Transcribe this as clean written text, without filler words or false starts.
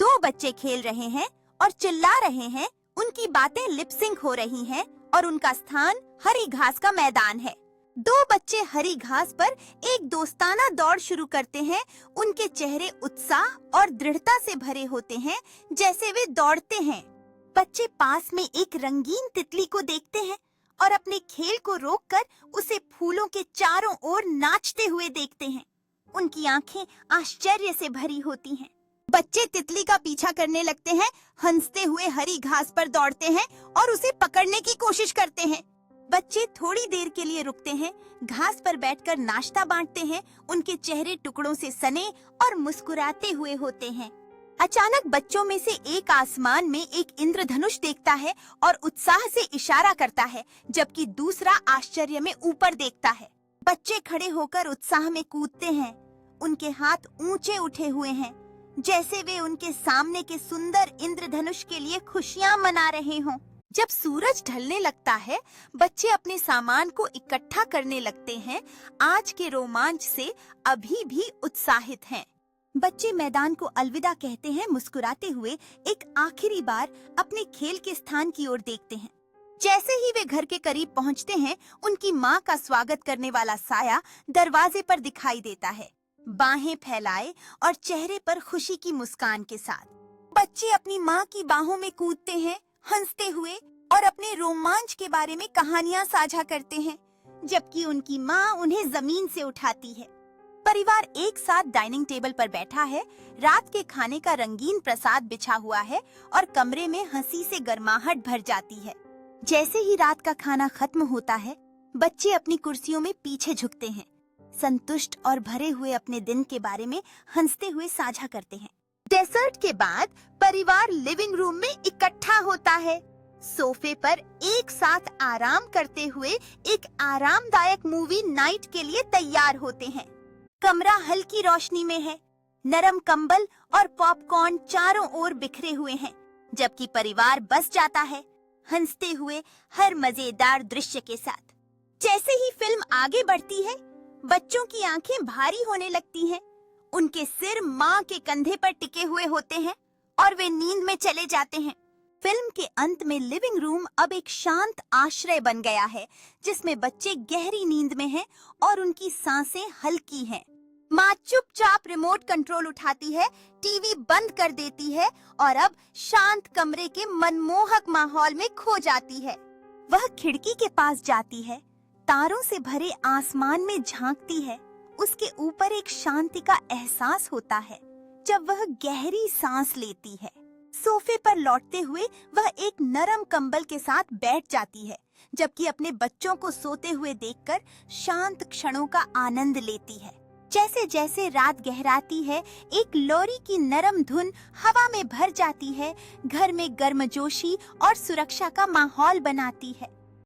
दो बच्चे खेल रहे हैं और चिल्ला रहे हैं। उनकी बातें लिप सिंक हो रही हैं और उनका स्थान हरी घास का मैदान है। दो बच्चे हरी घास पर एक दोस्ताना दौड़ शुरू करते हैं। उनके चेहरे उत्साह और दृढ़ता से भरे होते हैं जैसे वे दौड़ते हैं। बच्चे पास में एक रंगीन तितली को देखते हैं और अपने खेल को रोककर उसे फूलों के चारों ओर नाचते हुए देखते हैं। उनकी आंखें आश्चर्य से भरी होती हैं। बच्चे तितली का पीछा करने लगते हैं, हंसते हुए हरी घास पर दौड़ते हैं और उसे पकड़ने की कोशिश करते हैं। बच्चे थोड़ी देर के लिए रुकते हैं, घास पर बैठकर नाश्ता बांटते हैं। उनके चेहरे टुकड़ों से सने और मुस्कुराते हुए होते हैं। अचानक बच्चों में से एक आसमान में एक इंद्रधनुष देखता है और उत्साह से इशारा करता है, जबकि दूसरा आश्चर्य में ऊपर देखता है। बच्चे खड़े होकर उत्साह में कूदते हैं। उनके हाथ ऊंचे उठे हुए हैं, जैसे वे उनके सामने के सुंदर इंद्रधनुष के लिए खुशियां मना रहे हों। जब सूरज ढलने लगता है, बच्चे अपने सामान को इकट्ठा करने लगते हैं। आज के रोमांच से अभी भी उत्साहित हैं। बच्चे मैदान को अलविदा कहते हैं, मुस्कुराते हुए एक आखिरी बार अपने खेल के स्थान की ओर देखते हैं। जैसे ही वे घर के करीब पहुंचते हैं, उनकी माँ का स्वागत करने वाला साया दरवाजे पर दिखाई देता है, बाहें फैलाए और चेहरे पर खुशी की मुस्कान के साथ। बच्चे अपनी माँ की बाहों में कूदते हैं, हंसते हुए और अपने रोमांच के बारे में कहानियां साझा करते हैं, जबकि उनकी माँ उन्हें जमीन से उठाती है। परिवार एक साथ डाइनिंग टेबल पर बैठा है। रात के खाने का रंगीन प्रसाद बिछा हुआ है और कमरे में हंसी से गर्माहट भर जाती है। जैसे ही रात का खाना खत्म होता है, बच्चे अपनी कुर्सियों में पीछे झुकते हैं, संतुष्ट और भरे हुए अपने दिन के बारे में हंसते हुए साझा करते हैं। डेजर्ट के बाद परिवार लिविंग रूम में इकट्ठा होता है। सोफे पर एक साथ आराम करते हुए एक आरामदायक मूवी नाइट के लिए तैयार होते हैं। कमरा हल्की रोशनी में है। नरम कंबल और पॉपकॉर्न चारों ओर बिखरे हुए हैं, जबकि परिवार बस जाता है, हंसते हुए हर मजेदार दृश्य के साथ। जैसे ही फिल्म आगे बढ़ती है, बच्चों की आंखें भारी होने लगती हैं। उनके सिर माँ के कंधे पर टिके हुए होते हैं और वे नींद में चले जाते हैं। फिल्म के अंत में लिविंग रूम अब एक शांत आश्रय बन गया है, जिसमें बच्चे गहरी नींद में हैं और उनकी सांसें हल्की हैं। माँ चुपचाप रिमोट कंट्रोल उठाती है, टीवी बंद कर देती है और अब शांत कमरे के मनमोहक माहौल में खो जाती है। वह खिड़की के पास जाती है, तारों से भरे आसमान में झांकती है। उसके ऊपर एक शांति का एहसास होता है जब वह गहरी सांस लेती है। सोफे पर लौटते हुए वह एक नरम कंबल के साथ बैठ जाती है, जबकि अपने बच्चों को सोते हुए देखकर शांत क्षणों का आनंद लेती है। जैसे जैसे रात गहराती है, एक लोरी की नरम धुन हवा में भर जाती है, घर में गर्मजोशी और सुरक्षा का माहौल बनाती है।